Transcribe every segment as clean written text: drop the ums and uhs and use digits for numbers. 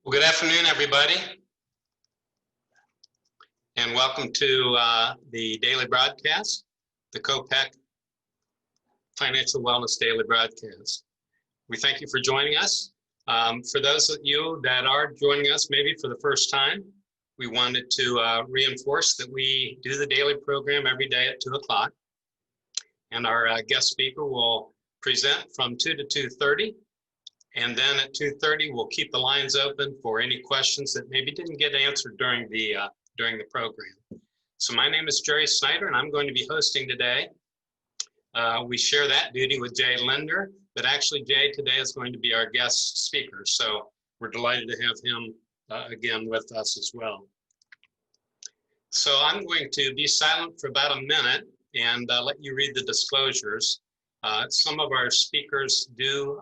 Well, good afternoon, everybody, and welcome to the daily broadcast, the COPEC Financial Wellness Daily Broadcast. We thank you for joining us. For those of you that are joining us maybe for the first time, we wanted to reinforce that we do the daily program every day at 2 o'clock, and our guest speaker will present from 2 to 2:30. And then at 2:30, we'll keep the lines open for any questions that maybe didn't get answered during the program. So my name is Jerry Snyder, and I'm going to be hosting today. We share that duty with Jay Lindner, but actually Jay today is going to be our guest speaker. So we're delighted to have him again with us as well. So I'm going to be silent for about a minute and let you read the disclosures. Some of our speakers do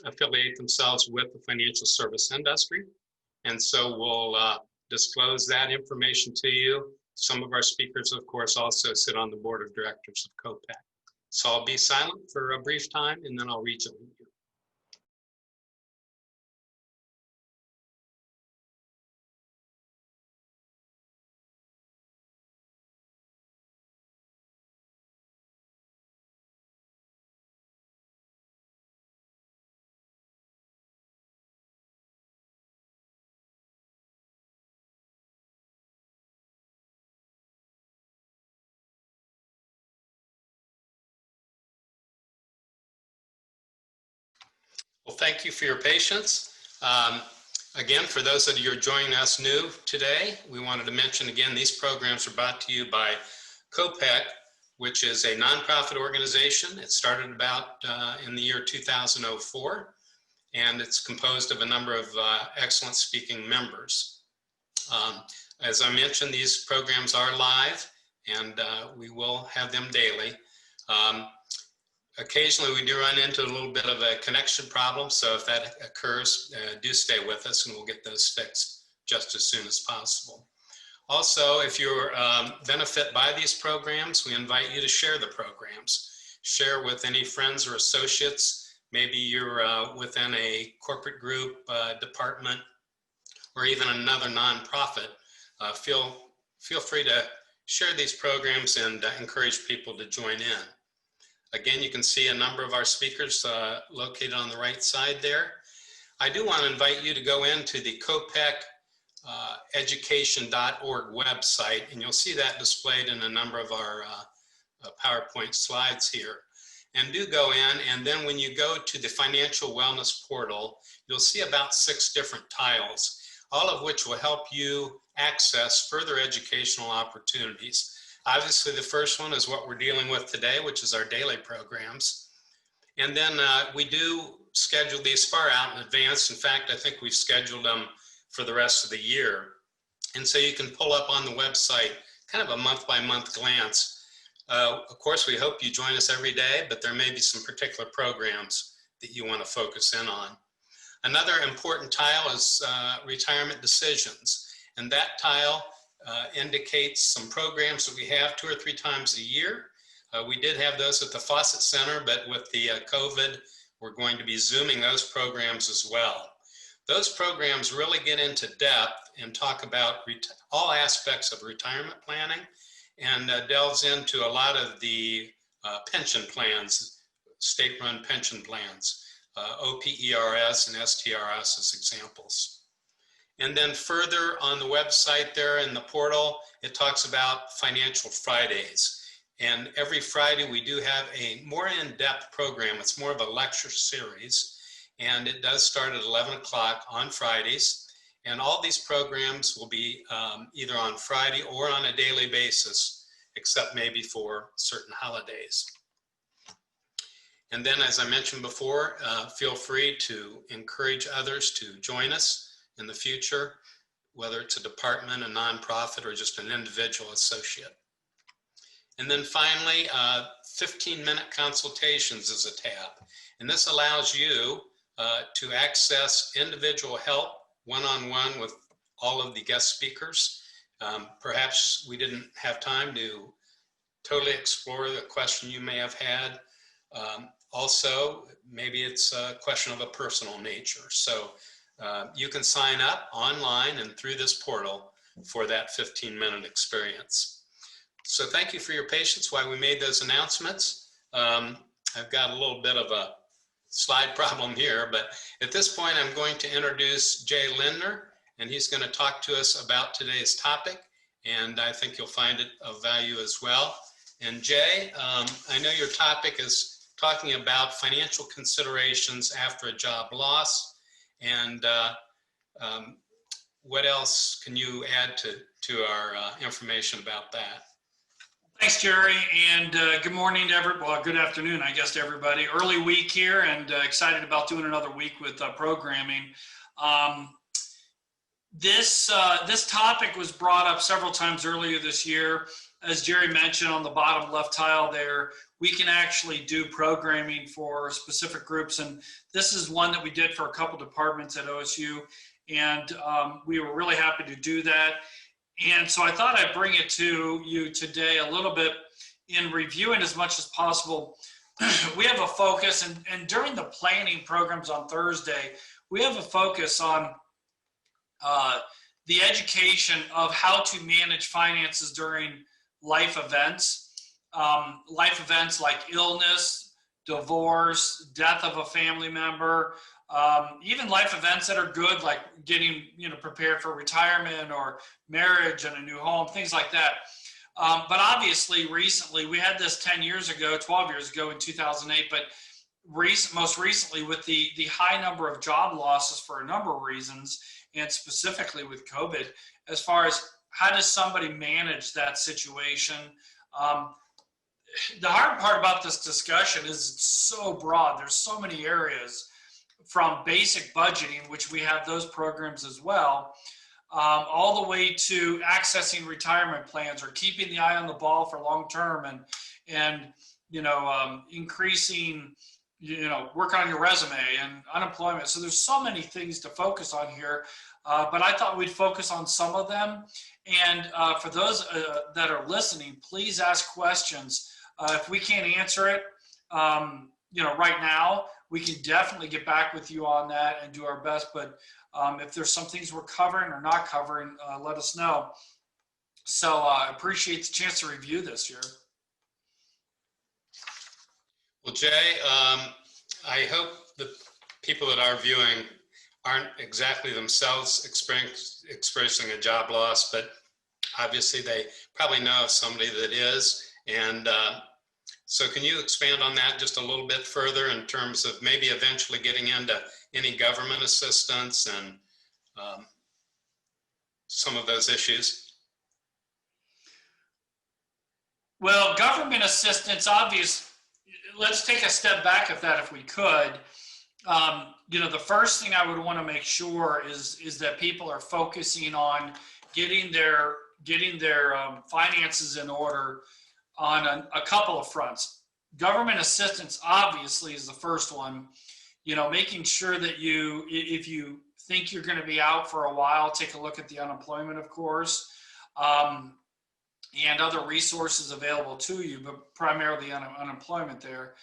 affiliate themselves with the financial service industry. And so we'll disclose that information to you. Some of our speakers, of course, also sit on the board of directors of COPEC. So I'll be silent for a brief time and then I'll rejoin you. Well, thank you for your patience. Again, for those of you who are joining us new today, we wanted to mention again, these programs are brought to you by COPEC, which is a nonprofit organization. It started about in the year 2004, and it's composed of a number of excellent speaking members. As I mentioned, these programs are live, and we will have them daily. Occasionally, we do run into a little bit of a connection problem, so if that occurs, do stay with us and we'll get those fixed just as soon as possible. Also, if you benefit by these programs, we invite you to share the programs. Share with any friends or associates. Maybe you're within a corporate group, department, or even another nonprofit. Feel free to share these programs and encourage people to join in. Again, you can see a number of our speakers located on the right side there. I do want to invite you to go into the COPEC education.org website, and you'll see that displayed in a number of our PowerPoint slides here. And do go in, and then when you go to the financial wellness portal, you'll see about 6 different tiles, all of which will help you access further educational opportunities. Obviously, the first one is what we're dealing with today, which is our daily programs. And then we do schedule these far out in advance. In fact, I think we've scheduled them for the rest of the year. And so you can pull up on the website kind of a month-by-month glance. Of course, we hope you join us every day, but there may be some particular programs that you want to focus in on. Another important tile is retirement decisions. And that tile indicates some programs that we have 2 or 3 times a year. We did have those at the Fawcett Center, but with the COVID, we're going to be Zooming those programs as well. Those programs really get into depth and talk about all aspects of retirement planning and delves into a lot of the pension plans, state-run pension plans, OPERS and STRS as examples. And then further on the website there in the portal, it talks about Financial Fridays. And every Friday we do have a more in-depth program. It's more of a lecture series. And it does start at 11 o'clock on Fridays. And all these programs will be either on Friday or on a daily basis, except maybe for certain holidays. And then, as I mentioned before, feel free to encourage others to join us in the future, whether it's a department, a nonprofit, or just an individual associate. And then finally, 15-minute consultations is a tab. And this allows you to access individual help one-on-one with all of the guest speakers. Perhaps we didn't have time to totally explore the question you may have had. Also, maybe it's a question of a personal nature. So you can sign up online and through this portal for that 15-minute experience. So thank you for your patience while we made those announcements. I've got a little bit of a slide problem here, but at this point I'm going to introduce Jay Lindner, and he's going to talk to us about today's topic, and I think you'll find it of value as well. And Jay, I know your topic is talking about financial considerations after a job loss, and what else can you add to our information about that? Thanks, Jerry, and good morning to everybody. Well, good afternoon, I guess, to everybody. Early week here, and excited about doing another week with programming. This topic was brought up several times earlier this year. As Jerry mentioned on the bottom left tile there, we can actually do programming for specific groups, and this is one that we did for a couple departments at OSU, and we were really happy to do that. And so I thought I'd bring it to you today a little bit in reviewing as much as possible. We have a focus, and during the planning programs on Thursday, we have a focus on the education of how to manage finances during life events. Life events like illness, divorce, death of a family member, even life events that are good, like getting prepared for retirement or marriage and a new home, things like that. But obviously, recently, we had this 10 years ago, 12 years ago in 2008, but most recently with the high number of job losses for a number of reasons, and specifically with COVID, as far as how does somebody manage that situation? The hard part about this discussion is it's so broad. There's so many areas, from basic budgeting, which we have those programs as well, all the way to accessing retirement plans or keeping the eye on the ball for long term, and increasing, work on your resume and unemployment. So there's so many things to focus on here, but I thought we'd focus on some of them. And for those that are listening, please ask questions. If we can't answer it, right now, we can definitely get back with you on that and do our best. But if there's some things we're covering or not covering, let us know. So I appreciate the chance to review this year. Well, Jay, I hope the people that are viewing aren't exactly themselves experiencing a job loss, but obviously they probably know of somebody that is. And so can you expand on that just a little bit further in terms of maybe eventually getting into any government assistance and some of those issues? Well, government assistance, let's take a step back if we could. The first thing I would want to make sure is that people are focusing on getting their finances in order on a couple of fronts. Government assistance obviously is the first one. Making sure that if you think you're going to be out for a while, take a look at the unemployment, of course, and other resources available to you, but primarily unemployment there.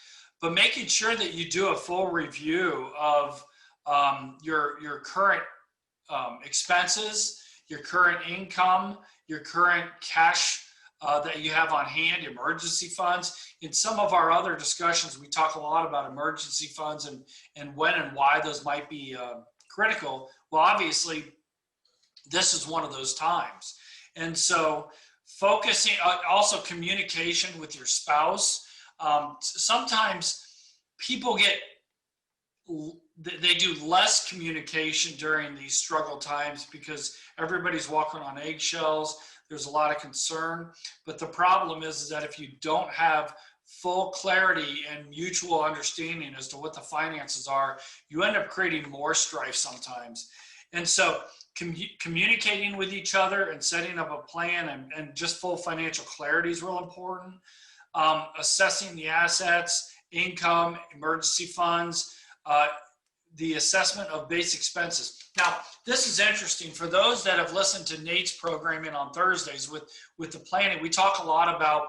But making sure that you do a full review of your current expenses, your current income, your current cash that you have on hand, emergency funds. In some of our other discussions, we talk a lot about emergency funds and when and why those might be critical. Well, obviously, this is one of those times. And so focusing, also communication with your spouse. Sometimes people they do less communication during these struggle times because everybody's walking on eggshells. There's a lot of concern, but the problem is that if you don't have full clarity and mutual understanding as to what the finances are, you end up creating more strife sometimes. And so communicating with each other and setting up a plan and just full financial clarity is real important. Assessing the assets, income, emergency funds, the assessment of base expenses. Now, this is interesting. For those that have listened to Nate's programming on Thursdays with the planning, we talk a lot about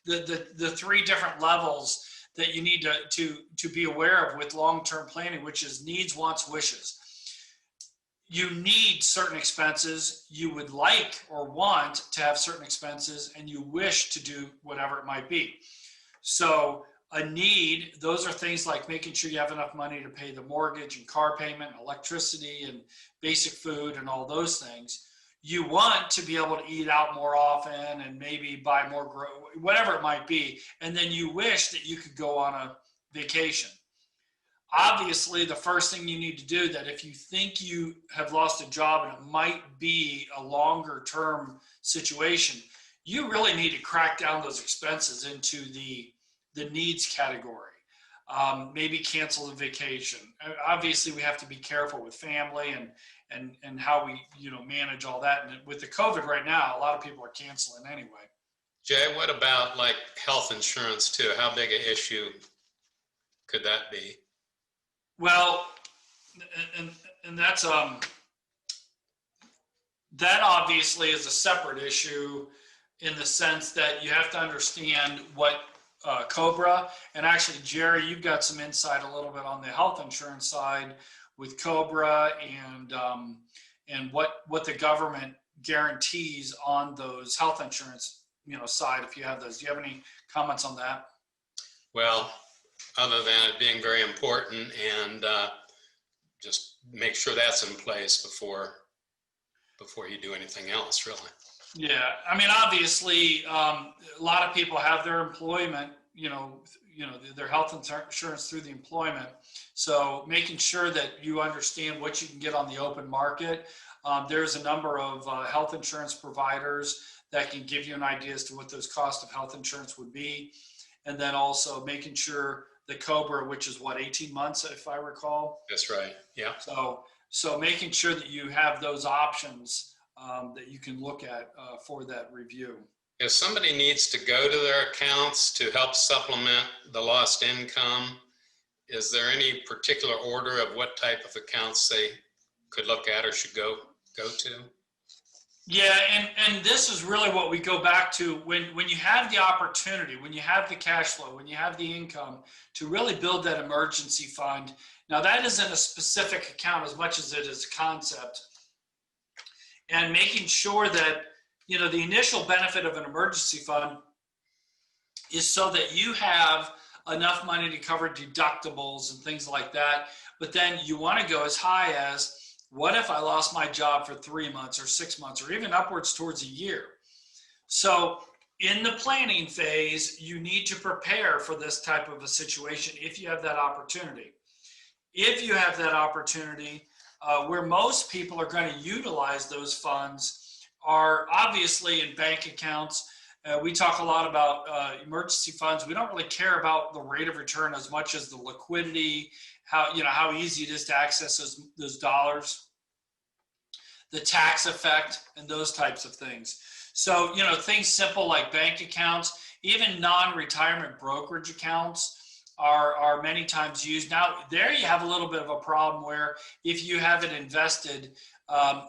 the three different levels that you need to be aware of with long-term planning, which is needs, wants, wishes. you need certain expenses, you would like or want to have certain expenses, and you wish to do whatever it might be. So a need, those are things like making sure you have enough money to pay the mortgage and car payment, and electricity and basic food and all those things. You want to be able to eat out more often and maybe buy more, whatever it might be. And then you wish that you could go on a vacation. Obviously, the first thing you need to do, that if you think you have lost a job and it might be a longer term situation, you really need to crack down those expenses into the needs category. Maybe cancel the vacation. Obviously, we have to be careful with family and how we manage all that. And with the COVID right now, a lot of people are canceling anyway. Jay, what about like health insurance too? How big an issue could that be? Well, and that's that obviously is a separate issue in the sense that you have to understand what COBRA, and actually, Jerry, you've got some insight a little bit on the health insurance side with COBRA and what the government guarantees on those health insurance side. If you have those, do you have any comments on that? Well, other than it being very important, and just make sure that's in place before you do anything else, really. Yeah, I mean, obviously, a lot of people have their employment, their health insurance through the employment. So making sure that you understand what you can get on the open market. There's a number of health insurance providers that can give you an idea as to what those costs of health insurance would be. And then also making sure the COBRA, which is 18 months, if I recall. That's right. Yeah. So making sure that you have those options that you can look at for that review. If somebody needs to go to their accounts to help supplement the lost income, is there any particular order of what type of accounts they could look at or should go to? Yeah, and this is really what we go back to when you have the opportunity, when you have the cash flow, when you have the income to really build that emergency fund. Now that isn't a specific account as much as it is a concept. And making sure that, the initial benefit of an emergency fund is so that you have enough money to cover deductibles and things like that. But then you want to go as high as, what if I lost my job for 3 months or 6 months or even upwards towards a year? So in the planning phase, you need to prepare for this type of a situation if you have that opportunity. If you have that opportunity, where most people are going to utilize those funds are obviously in bank accounts. We talk a lot about emergency funds. We don't really care about the rate of return as much as the liquidity, how easy it is to access those dollars, the tax effect, and those types of things. So, things simple like bank accounts, even non-retirement brokerage accounts are many times used. Now, there you have a little bit of a problem where if you have it invested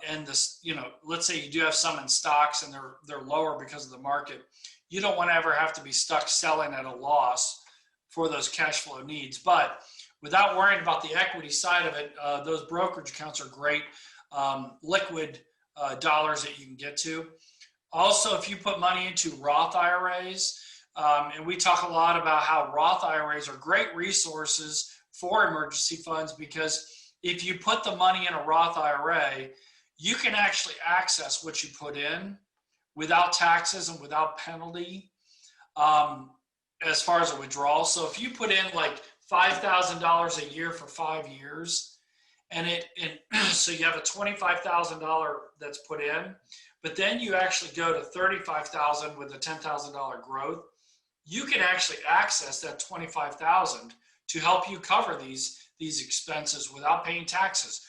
and this, let's say you do have some in stocks and they're lower because of the market, you don't want to ever have to be stuck selling at a loss for those cash flow needs. But without worrying about the equity side of it, those brokerage accounts are great liquid dollars that you can get to. Also, if you put money into Roth IRAs, and we talk a lot about how Roth IRAs are great resources for emergency funds, because if you put the money in a Roth IRA, you can actually access what you put in without taxes and without penalty as far as a withdrawal. So if you put in like $5,000 a year for 5 years, and so you have a $25,000 that's put in, but then you actually go to $35,000 with a $10,000 growth, you can actually access that $25,000 to help you cover these expenses without paying taxes.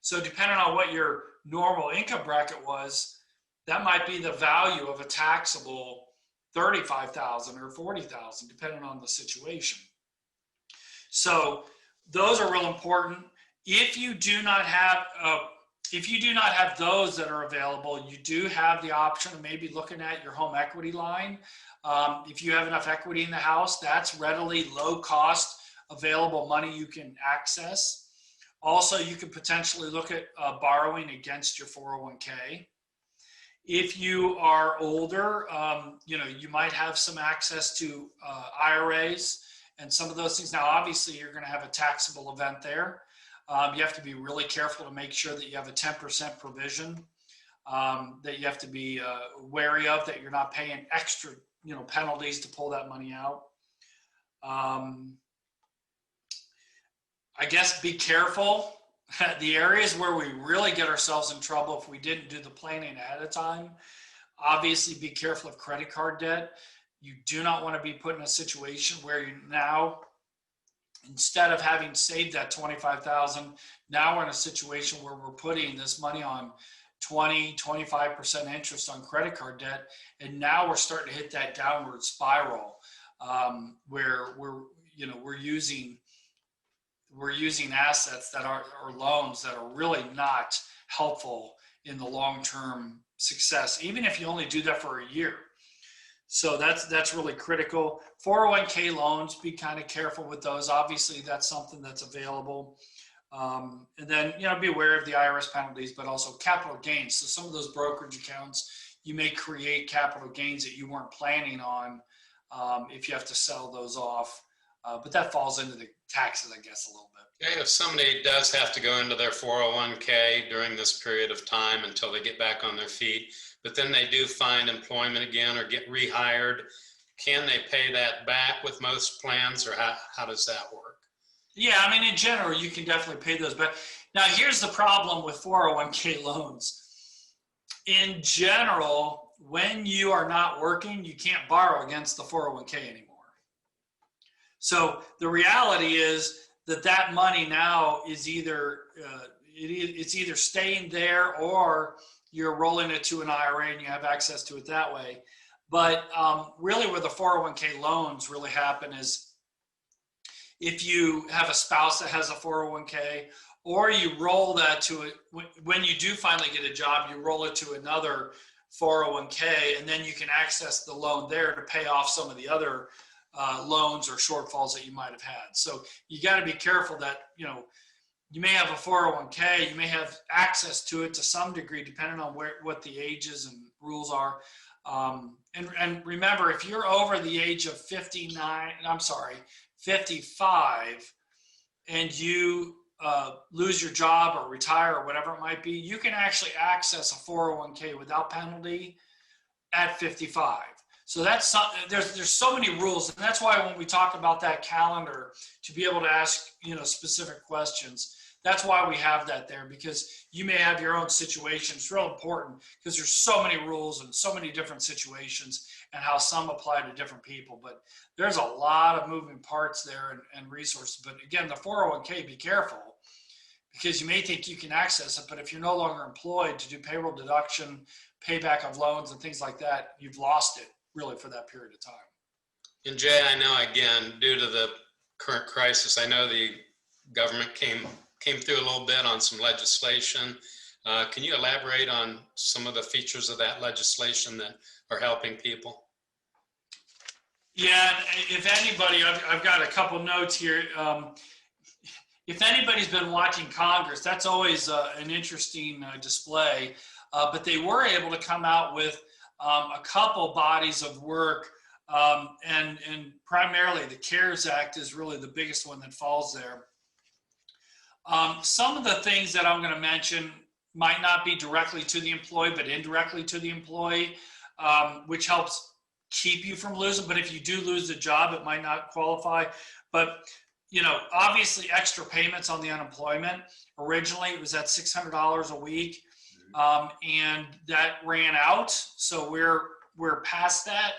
So depending on what your normal income bracket was, that might be the value of a taxable $35,000 or $40,000, depending on the situation. So those are real important. If you do not have those that are available, you do have the option of maybe looking at your home equity line. If you have enough equity in the house, that's readily low cost available money you can access. Also, you could potentially look at borrowing against your 401k. If you are older, you might have some access to IRAs and some of those things. Now, obviously, you're going to have a taxable event there. You have to be really careful to make sure that you have a 10% provision that you have to be wary of, that you're not paying extra, penalties to pull that money out. I guess be careful. The areas where we really get ourselves in trouble if we didn't do the planning ahead of time, obviously be careful of credit card debt. You do not want to be put in a situation where you now, instead of having saved that $25,000, now we're in a situation where we're putting this money on 20-25% interest on credit card debt, and now we're starting to hit that downward spiral where we're using assets that are, or loans that are really not helpful in the long-term success, even if you only do that for a year. So that's really critical. 401k loans, be kind of careful with those. Obviously, that's something that's available. And then, be aware of the IRS penalties, but also capital gains. So some of those brokerage accounts, you may create capital gains that you weren't planning on if you have to sell those off. But that falls into the taxes, I guess, a little bit. Okay, if somebody does have to go into their 401k during this period of time until they get back on their feet, but then they do find employment again or get rehired, can they pay that back with most plans, or how does that work? Yeah, in general, you can definitely pay those back. Now, here's the problem with 401k loans. In general, when you are not working, you can't borrow against the 401k anymore. So the reality is that money now is either it's either staying there, or you're rolling it to an IRA and you have access to it that way. But really, where the 401k loans really happen is if you have a spouse that has a 401k, or you roll that to it when you do finally get a job, you roll it to another 401k, and then you can access the loan there to pay off some of the other loans or shortfalls that you might have had. So you got to be careful that, you may have a 401k, you may have access to it to some degree, depending on what the ages and rules are. And remember, if you're over the age of 55, and you lose your job or retire or whatever it might be, you can actually access a 401k without penalty at 55. So that's there's so many rules, and that's why when we talk about that calendar to be able to ask specific questions, that's why we have that there, because you may have your own situation. It's real important because there's so many rules and so many different situations and how some apply to different people. But there's a lot of moving parts there and resources. But again, the 401k, be careful, because you may think you can access it, but if you're no longer employed to do payroll deduction, payback of loans and things like that, you've lost it really for that period of time. And Jay, I know, again, due to the current crisis, I know the government came through a little bit on some legislation. Can you elaborate on some of the features of that legislation that are helping people? Yeah, if anybody, I've got a couple notes here. If anybody's been watching Congress, that's always an interesting display. But they were able to come out with a couple bodies of work, and primarily the CARES Act is really the biggest one that falls there. Some of the things that I'm going to mention might not be directly to the employee, but indirectly to the employee, which helps keep you from losing. But if you do lose the job, it might not qualify. But, obviously extra payments on the unemployment. Originally, it was at $600 a week, and that ran out. So we're past that.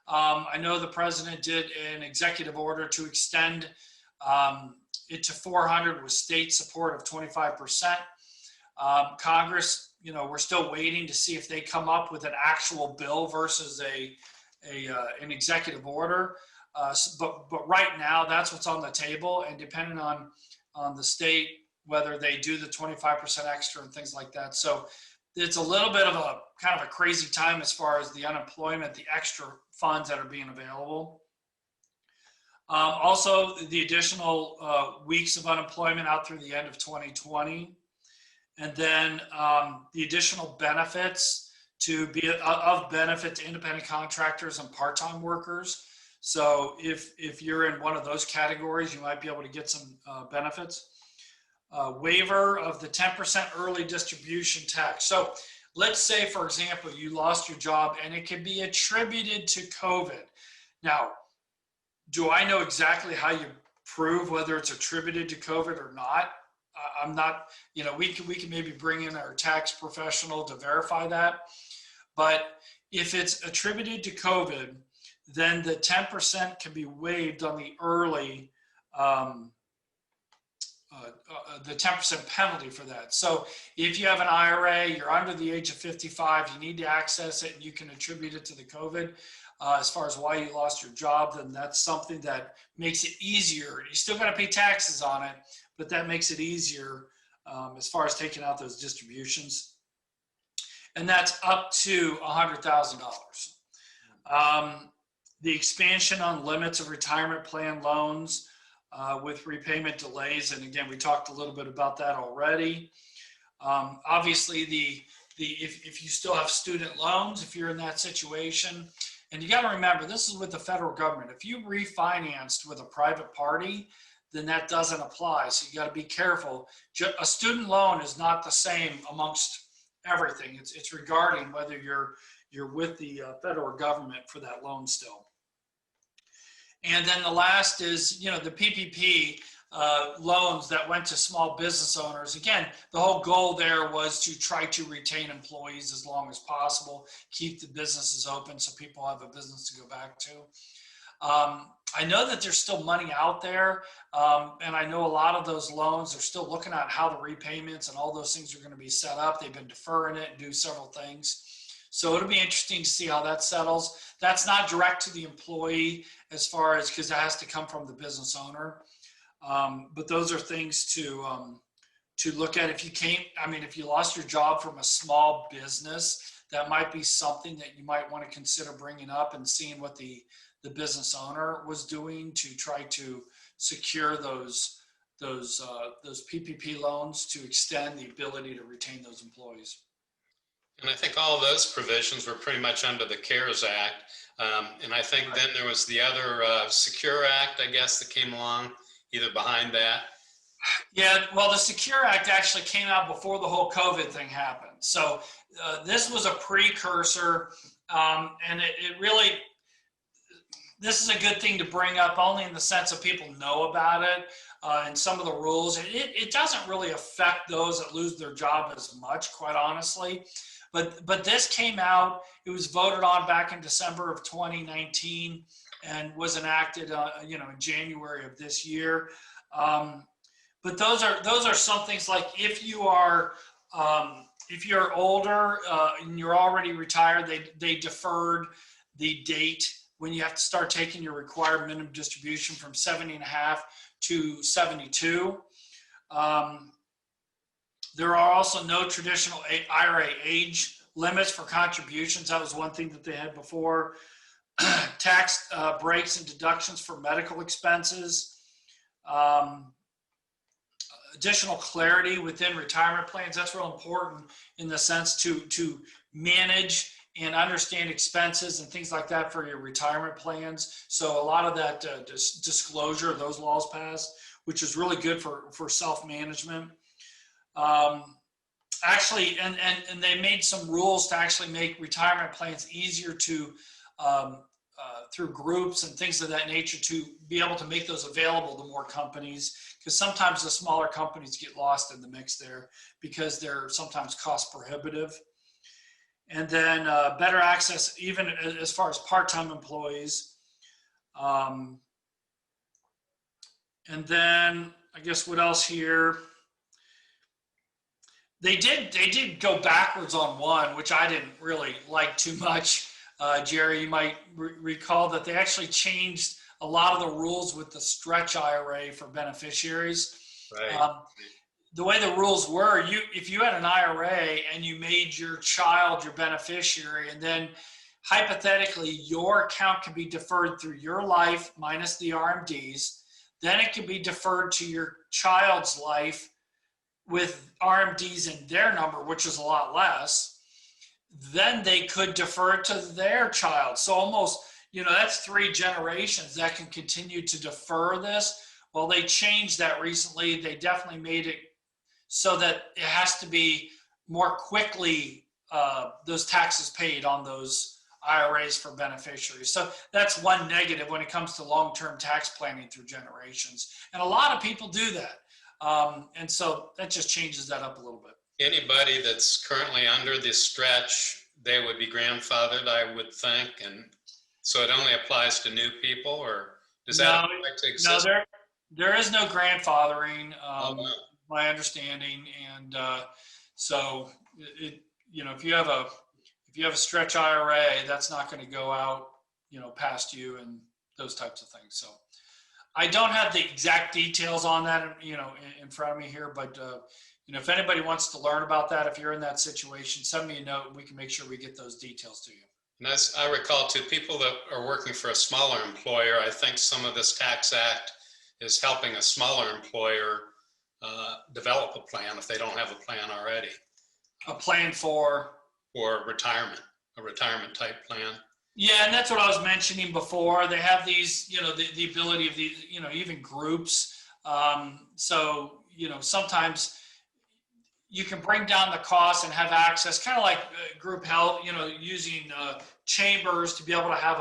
I know the president did an executive order to extend it to 400 with state support of 25%. Congress, we're still waiting to see if they come up with an actual bill versus an executive order. But right now, that's what's on the table, and depending on the state, whether they do the 25% extra and things like that. So it's a little bit of a kind of a crazy time as far as the unemployment, the extra funds that are being available. Also, the additional weeks of unemployment out through the end of 2020. And then the additional benefits to be of benefit to independent contractors and part-time workers. So if you're in one of those categories, you might be able to get some benefits. Waiver of the 10% early distribution tax. So let's say, for example, you lost your job and it can be attributed to COVID. Now, do I know exactly how you prove whether it's attributed to COVID or not? I'm not, we can maybe bring in our tax professional to verify that. But if it's attributed to COVID, then the 10% can be waived on the early, the 10% penalty for that. So if you have an IRA, you're under the age of 55, you need to access it, and you can attribute it to the COVID. As far as why you lost your job, then that's something that makes it easier. You still got to pay taxes on it, but that makes it easier as far as taking out those distributions. And that's up to $100,000. The expansion on limits of retirement plan loans with repayment delays. And again, we talked a little bit about that already. Obviously, if you still have student loans, if you're in that situation, and you got to remember, this is with the federal government. If you refinanced with a private party, then that doesn't apply. So you got to be careful. A student loan is not the same amongst everything. It's regarding whether you're with the federal government for that loan still. And then the last is, the PPP loans that went to small business owners. Again, the whole goal there was to try to retain employees as long as possible, keep the businesses open so people have a business to go back to. I know that there's still money out there, and I know a lot of those loans are still looking at how the repayments and all those things are going to be set up. They've been deferring it and do several things. So it'll be interesting to see how that settles. That's not direct to the employee as far as, because it has to come from the business owner. But those are things to look at. If you lost your job from a small business, that might be something that you might want to consider bringing up and seeing what the business owner was doing to try to secure those PPP loans to extend the ability to retain those employees. And I think all of those provisions were pretty much under the CARES Act. And I think then there was the other Secure Act, I guess, that came along either behind that. Yeah, well, the Secure Act actually came out before the whole COVID thing happened. So this was a precursor, and it really, this is a good thing to bring up only in the sense that people know about it and some of the rules. It doesn't really affect those that lose their job as much, quite honestly. But this came out, it was voted on back in December of 2019 and was enacted in January of this year. But those are some things like if you're older and you're already retired, they deferred the date when you have to start taking your required minimum distribution from 70.5 to 72. There are also no traditional IRA age limits for contributions. That was one thing that they had before. Tax breaks and deductions for medical expenses. Additional clarity within retirement plans. That's real important in the sense to manage and understand expenses and things like that for your retirement plans. So a lot of that disclosure of those laws passed, which is really good for self-management. Actually, and they made some rules to actually make retirement plans easier to, through groups and things of that nature, to be able to make those available to more companies, because sometimes the smaller companies get lost in the mix there because they're sometimes cost prohibitive. And then better access even as far as part-time employees. And then I guess what else here? They did go backwards on one, which I didn't really like too much. Jerry, you might recall that they actually changed a lot of the rules with the stretch IRA for beneficiaries. Right. The way the rules were, if you had an IRA and you made your child your beneficiary, and then hypothetically, your account can be deferred through your life minus the RMDs. Then it can be deferred to your child's life with RMDs in their number, which is a lot less. Then they could defer it to their child. So almost, that's 3 generations that can continue to defer this. Well, they changed that recently. They definitely made it so that it has to be more quickly those taxes paid on those IRAs for beneficiaries. So that's one negative when it comes to long-term tax planning through generations. And a lot of people do that. And so that just changes that up a little bit. Anybody that's currently under this stretch, they would be grandfathered, I would think. And so it only applies to new people, or does that apply to existing? No, there is no grandfathering, No. my understanding. And so if you have a stretch IRA, that's not going to go out, past you and those types of things. So I don't have the exact details on that, in front of me here, but if anybody wants to learn about that, if you're in that situation, send me a note and we can make sure we get those details to you. And as I recall, too, people that are working for a smaller employer, I think some of this tax act is helping a smaller employer develop a plan if they don't have a plan already. A plan for retirement, a retirement type plan. Yeah, and that's what I was mentioning before. They have these, the ability of these, even groups. So, sometimes you can bring down the cost and have access, kind of like group health, using chambers to be able to have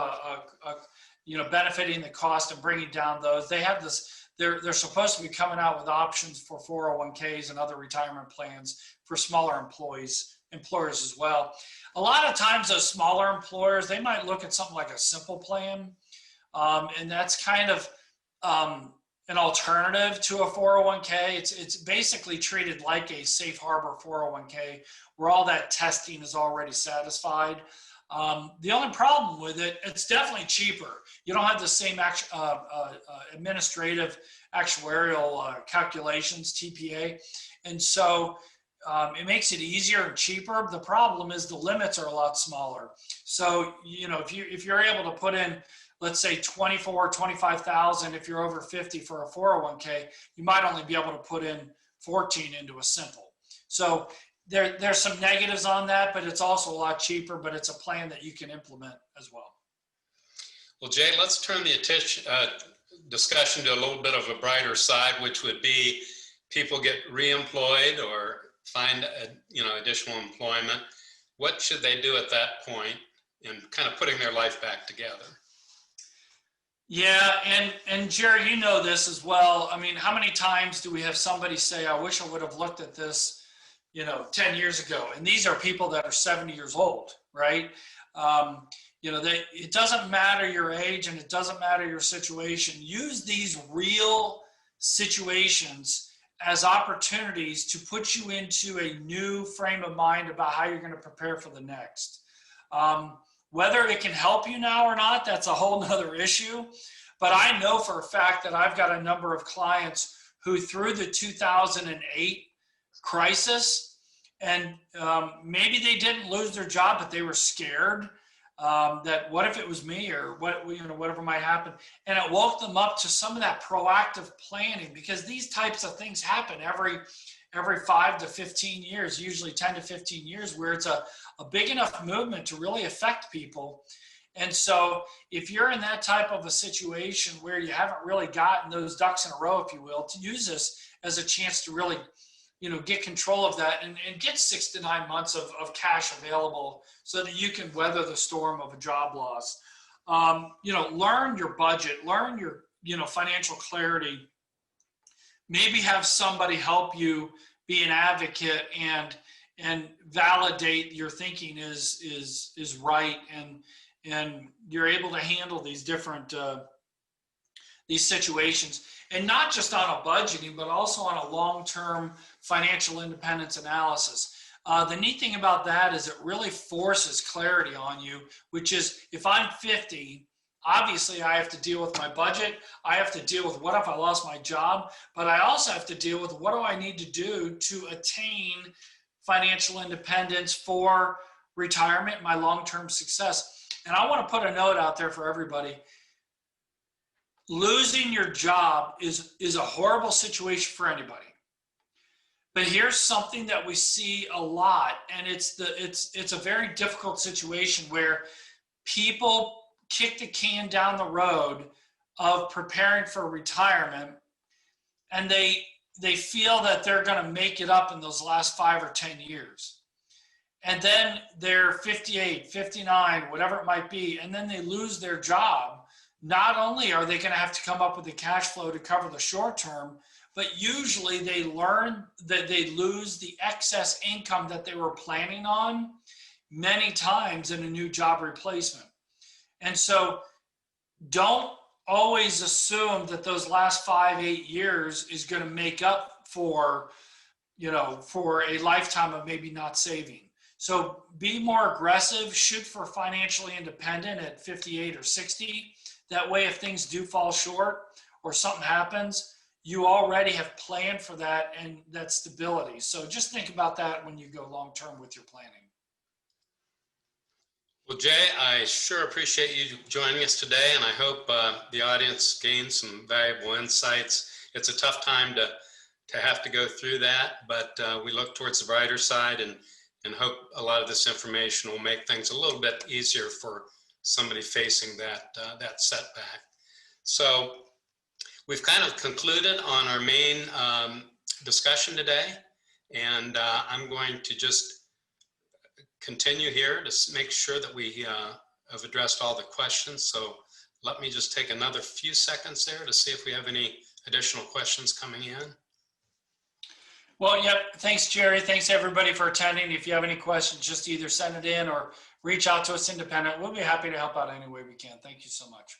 benefiting the cost and bringing down those. They have this, they're supposed to be coming out with options for 401ks and other retirement plans for smaller employers as well. A lot of times those smaller employers, they might look at something like a simple plan. And that's kind of an alternative to a 401k. It's basically treated like a safe harbor 401k where all that testing is already satisfied. The only problem with it, it's definitely cheaper. You don't have the same administrative actuarial calculations, TPA. And so it makes it easier and cheaper. The problem is the limits are a lot smaller. So, if you're able to put in, let's say 25,000, if you're over 50 for a 401k, you might only be able to put in 14 into a simple. So there's some negatives on that, but it's also a lot cheaper, but it's a plan that you can implement as well. Well, Jay, let's turn the discussion to a little bit of a brighter side, which would be people get reemployed or find additional employment. What should they do at that point in kind of putting their life back together? Yeah, and Jerry, you know this as well. I mean, how many times do we have somebody say, I wish I would have looked at this, 10 years ago? And these are people that are 70 years old, right? It doesn't matter your age and it doesn't matter your situation. Use these real situations as opportunities to put you into a new frame of mind about how you're going to prepare for the next. Whether it can help you now or not, that's a whole nother issue. But I know for a fact that I've got a number of clients who through the 2008 crisis, and maybe they didn't lose their job, but they were scared that what if it was me or whatever might happen. And it woke them up to some of that proactive planning, because these types of things happen every 5 to 15 years, usually 10 to 15 years, where it's a big enough movement to really affect people. And so if you're in that type of a situation where you haven't really gotten those ducks in a row, if you will, to use this as a chance to really, get control of that and get 6 to 9 months of cash available so that you can weather the storm of a job loss. Learn your budget, learn your, financial clarity. Maybe have somebody help you be an advocate and validate your thinking is right, and you're able to handle these different these situations, and not just on a budgeting, but also on a long-term financial independence analysis. The neat thing about that is it really forces clarity on you, which is if I'm 50, obviously I have to deal with my budget. I have to deal with what if I lost my job, but I also have to deal with what do I need to do to attain financial independence for retirement, my long-term success. And I want to put a note out there for everybody. Losing your job is a horrible situation for anybody. But here's something that we see a lot, and it's a very difficult situation where people kick the can down the road of preparing for retirement, and they feel that they're going to make it up in those last 5 or 10 years. And then they're 58, 59, whatever it might be, and then they lose their job. Not only are they going to have to come up with the cash flow to cover the short term, but usually they learn that they lose the excess income that they were planning on many times in a new job replacement. And so don't always assume that those last 5, 8 years is going to make up for, for a lifetime of maybe not saving. So be more aggressive, shoot for financially independent at 58 or 60. That way, if things do fall short or something happens, you already have planned for that and that stability. So just think about that when you go long-term with your planning. Well, Jay, I sure appreciate you joining us today, and I hope the audience gained some valuable insights. It's a tough time to have to go through that, but we look towards the brighter side and hope a lot of this information will make things a little bit easier for somebody facing that setback. So we've kind of concluded on our main discussion today, and I'm going to just continue here to make sure that we have addressed all the questions. So let me just take another few seconds there to see if we have any additional questions coming in. Well, yep. Thanks, Jerry. Thanks, everybody, for attending. If you have any questions, just either send it in or reach out to us independent. We'll be happy to help out any way we can. Thank you so much.